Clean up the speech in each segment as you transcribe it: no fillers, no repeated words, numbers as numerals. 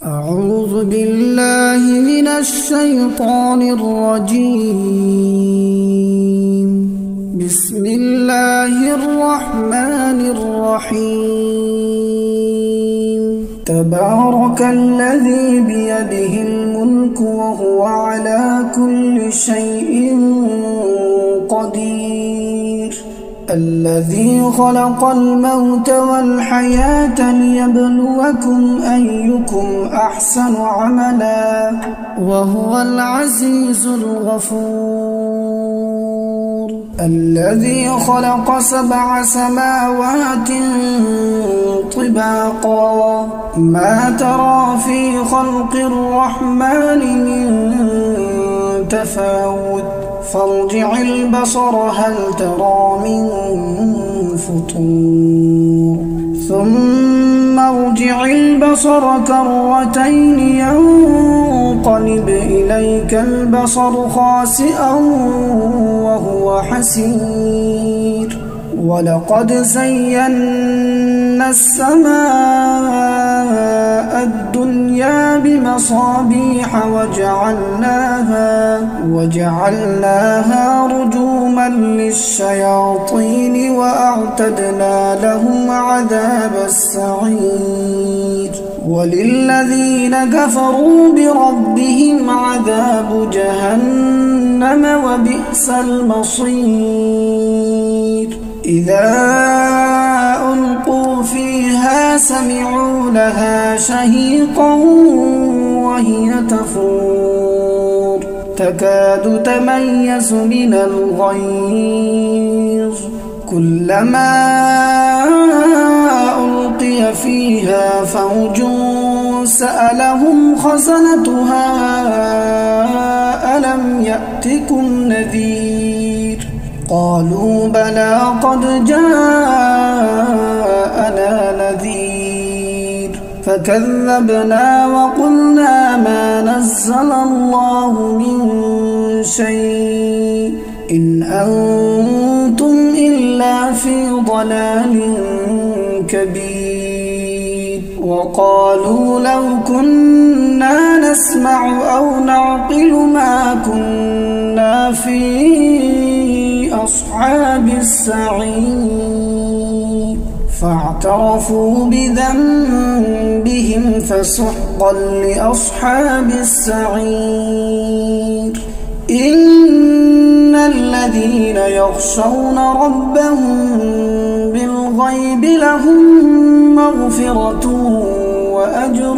أعوذ بالله من الشيطان الرجيم. بسم الله الرحمن الرحيم. تبارك الذي بيده الملك وهو على كل شيء قدير. الذي خلق الموت والحياة ليبلوكم أيكم أحسن عملا وهو العزيز الغفور. الذي خلق 7 سماوات طباقا ما ترى في خلق الرحمن من تفاوت فارجع البصر هل ترى من فطور ثم ارجع البصر كرتين ينقلب إليك البصر خاسئا وهو حسير. ولقد زينا السماء الدنيا بمصابيح وجعلناها رجوما للشياطين وأعتدنا لهم عذاب السعير. وللذين كفروا بربهم عذاب جهنم وبئس المصير. إذا ألقوا فيها سمعوا لها شهيقا وهي تفور تكاد تميز من الغيظ. كلما ألقي فيها فوج سألهم خزنتها ألم يأتكم نذير قالوا بلى قد جاءنا نذير فكذبنا وقلنا ما نزل الله من شيء إن أنتم إلا في ضلال كبير. وقالوا لو كنا نسمع أو نعقل ما كنا في أصحاب السعير فاعترفوا بذنبهم فسحقا لأصحاب السعير. إن الذين يخشون ربهم بالغيب لهم مغفرة وأجر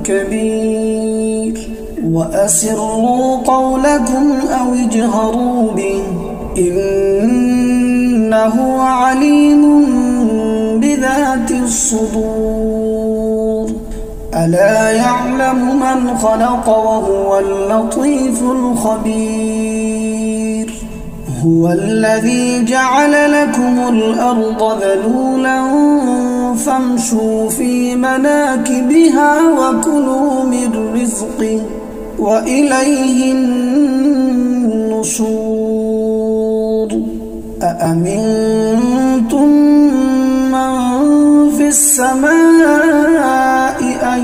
كبير. وأسروا قولكم أو اجهروا به إنه عليم بذات الصدور. ألا يعلم من خلق وهو اللطيف الخبير. هو الذي جعل لكم الأرض ذلولا فامشوا في مناكبها وكلوا من رزقه وإليه النشور. أأمنتم من في السماء أن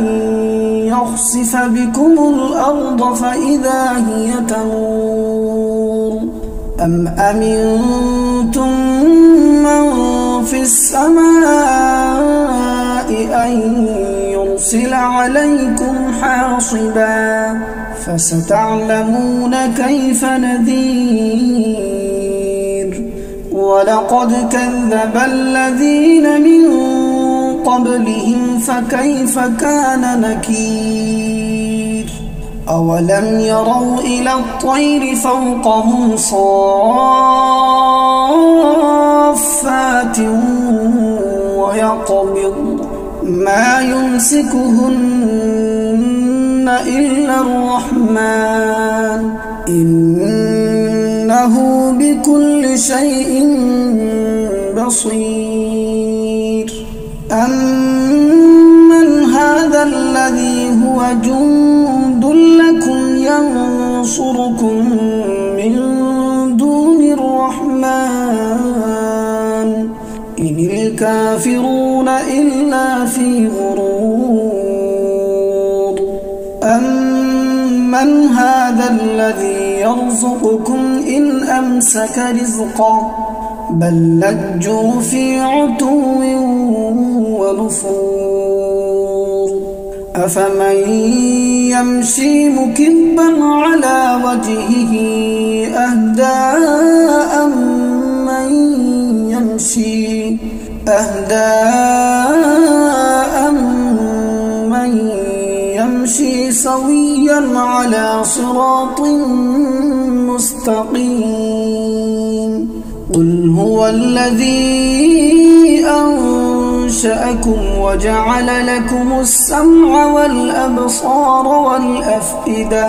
يخسف بكم الأرض فإذا هي تمور أم أمنتم من في السماء أن يرسل عليكم حاصبا فستعلمون كيف نذير. ولقد كذب الذين من قبلهم فكيف كان نكير. أولم يروا إلى الطير فوقهم صافات ويقبض ما يمسكهن إلا الرحمن إنه بكل شيء بصير. أمن هذا الذي هو جند لكم ينصركم من دون الرحمن إن الكافرون إلا في غرور. أَمَّنْ هَذَا الَّذِي يَرْزُقُكُمْ إِنْ أَمْسَكَ رِزْقَهُ بَل لَّجُّوا فِي عُتُوٍّ وَنُفُورٍ أَفَمَن يَمْشِي مُكِبًّا عَلَى وَجْهِهِ أَهْدَىٰ أَمَّن يَمْشِي سَوِيًّا عَلَى صِرَاطٍ مُّسْتَقِيمٍ قُلْ هُوَ الَّذِي أَنشَأَكُمْ وَجَعَلَ لَكُمُ السَّمْعَ وَالْأَبْصَارَ وَالْأَفْئِدَةَ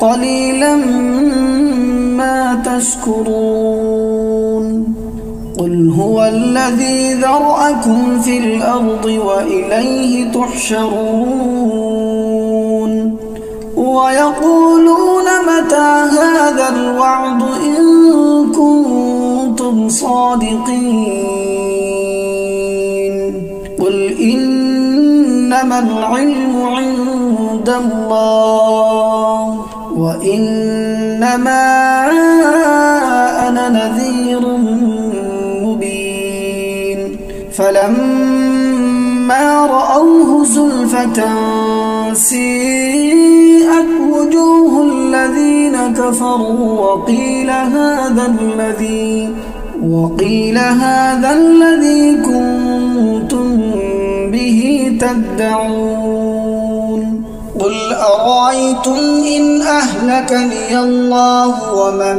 قَلِيلًا مَّا تَشْكُرُونَ قُلْ هُوَ الَّذِي ذَرَأَكُمْ فِي الْأَرْضِ وَإِلَيْهِ تُحْشَرُونَ وَيَقُولُونَ مَتَىٰ هَٰذَا الْوَعْدُ إِن كُنتُمْ صَادِقِينَ قُلْ إِنَّمَا الْعِلْمُ عِندَ اللَّهِ وَإِنَّمَا أَنَا نَذِيرٌ مُّبِينٌ فَلَمَّا رَأَوْهُ زُلْفَةً سِيئَتْ وُجُوهُ الَّذِينَ كَفَرُوا وَقِيلَ هَٰذَا الَّذِي كُنتُم بِهِ تَدَّعُونَ قُلْ أَرَأَيْتُمْ إِنْ أَهْلَكَنِيَ اللَّهُ وَمَن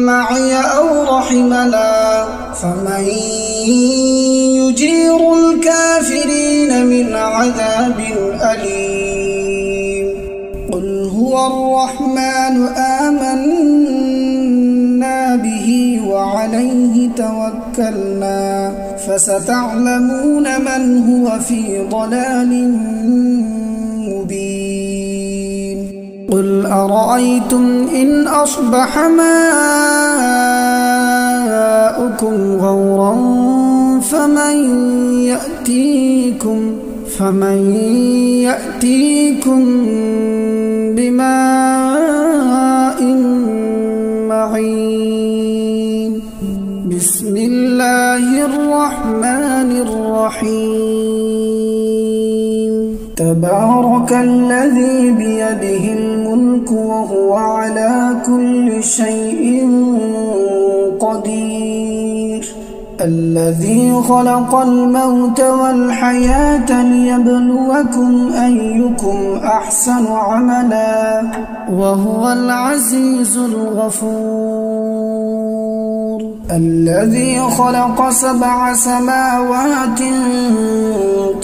مَّعِيَ أَوْ رَحِمَنَا فَمَن يُجِيرُ الْكَافِرِينَ مِنْ عَذَابٍ أَلِيمٍ قُلْ هُوَ الرَّحْمَٰنُ آمَنَّا بِهِ وَعَلَيْهِ تَوَكَّلْنَا فَسَتَعْلَمُونَ مَنْ هُوَ فِي ضَلَالٍ مُّبِينٍ قُلْ أَرَأَيْتُمْ إِنْ أَصْبَحَ مَاؤُكُمْ غَوْرًا فمن يأتيكم بماء معين بسم الله الرحمن الرحيم تبارك الذي بيده الملك وهو على كل شيء قدير الذي خلق الموت والحياة ليبلوكم أيكم أحسن عملا وهو العزيز الغفور الذي خلق 7 سماوات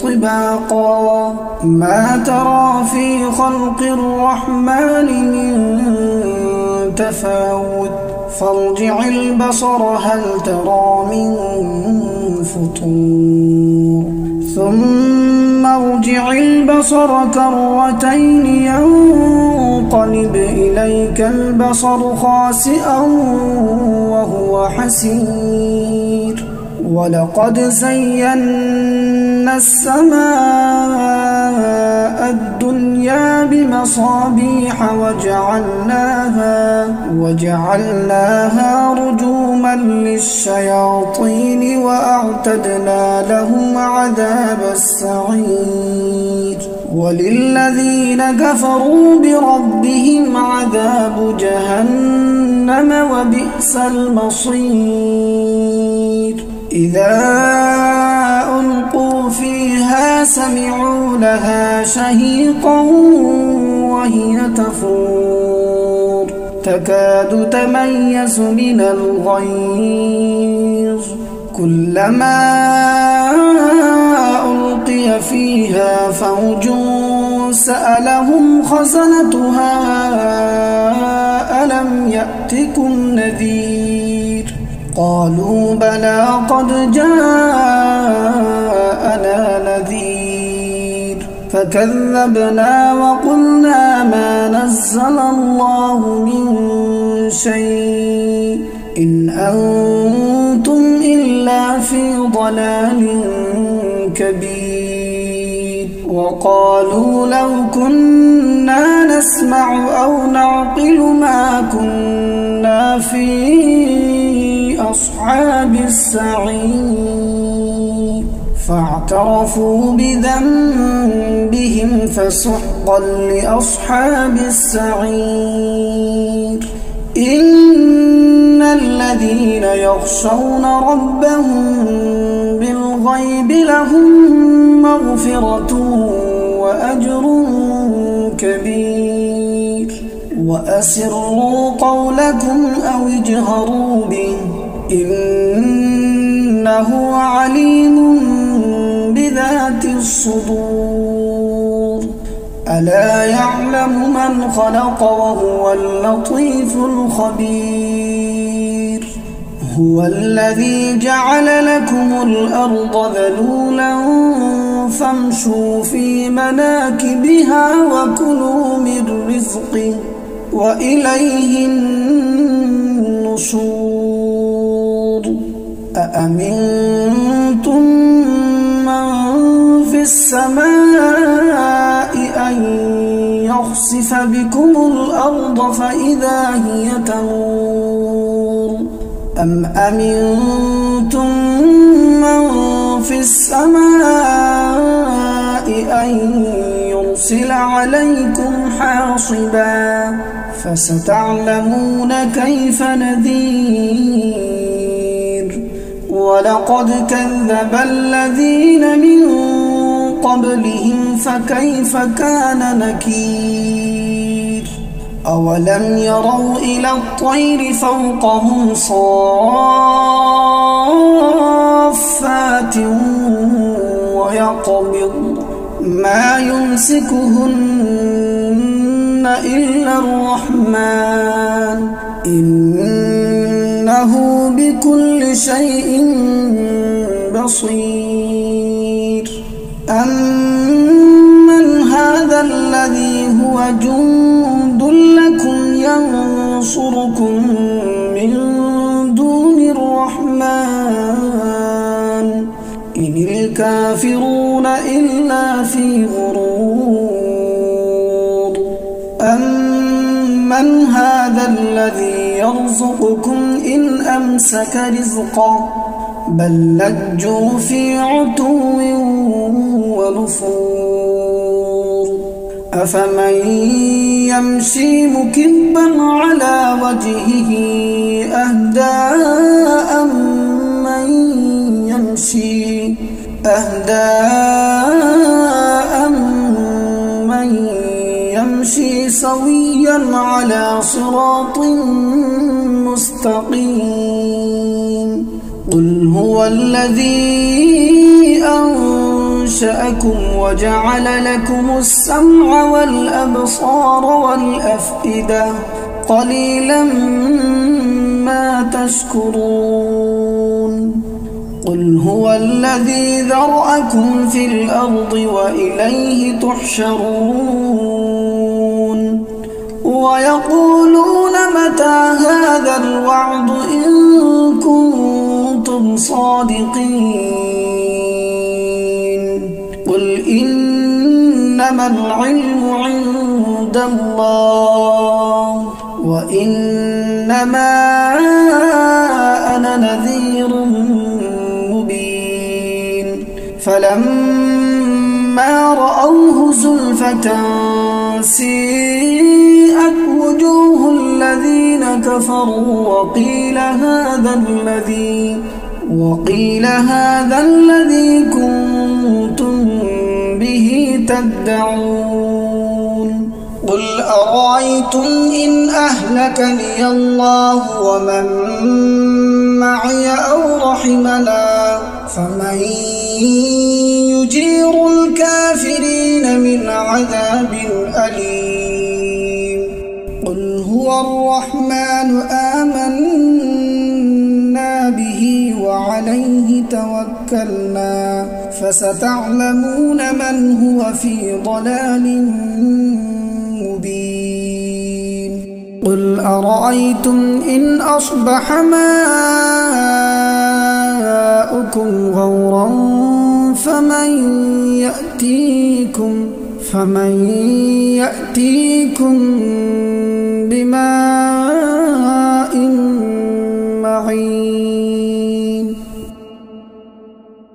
طباقا ما ترى في خلق الرحمن من تفاوت فارجع البصر هل ترى من فطور ثم ارجع البصر كرتين ينقلب إليك البصر خاسئا وهو حسير ولقد زينا السماء الدنيا بمصابيح وجعلناها رجوما للشياطين وأعتدنا لهم عذاب السعير وللذين كفروا بربهم عذاب جهنم وبئس المصير إذا ألقوا فيها سمعوا لها شهيقا وهي تفور تكاد تميز من الغيظ كلما ألقي فيها فوج سألهم خزنتها ألم يأتكم نذير قالوا بلى قد جاءنا نذير فكذبنا وقلنا ما نزل الله من شيء إن أنتم إلا في ضلال كبير وقالوا لو كنا نسمع أو نعقل ما كنا في أصحاب السعير فاعترفوا بذنبهم فسحقا لأصحاب السعير إن الذين يخشون ربهم بالغيب لهم مغفرة وأجر كبير وأسروا قولكم أو اجهروا به إنه عليم بذات الصدور ألا يعلم من خلق وهو اللطيف الخبير هو الذي جعل لكم الأرض ذلولا فامشوا في مناكبها وكلوا من رزقه وإليه النشور أأمنتم من في السماء أن يخسف بكم الأرض فإذا هي تمور أم أمنتم من في السماء أن يرسل عليكم حاصبا فستعلمون كيف نذير ولقد كذب الذين من قبلهم فكيف كان نكير أولم يروا إلى الطير فوقهم صافات ويقبض ما يمسكهن إلا الرحمن إنه بكل شيء بصير أمن هذا الذي هو جند لكم ينصركم من دون الرحمن إن الكافرون إلا في غرور أمن هذا الذي يرزقكم إن أمسك رزقه بل لجوا في عتو ونفور أفمن يمشي مكبا على وجهه أهدى أمن يمشي سويا على صراط مستقيم قل هو الذي أنشأكم وجعل لكم السمع والأبصار والأفئدة قليلا ما تشكرون قل هو الذي ذرأكم في الأرض وإليه تحشرون ويقولون متى هذا الوعد إن كنتم صادقين قل إنما العلم عند الله وإنما أنا نذير مبين فلما رأوه زلفة سيئت وجوه الذين كفروا وقيل هذا الذي كنتم به تدعون قل أرأيتم إن أهلكني الله ومن معي أو رحمنا فمن يجير الكافرين من عذاب أليم قل هو الرحمن آمنا به وعليه توكلنا فستعلمون من هو في ضلال مبين قل أرأيتم إن أصبح ماؤكم غورا فمن يأتيكم فمن يأتيكم بماء معين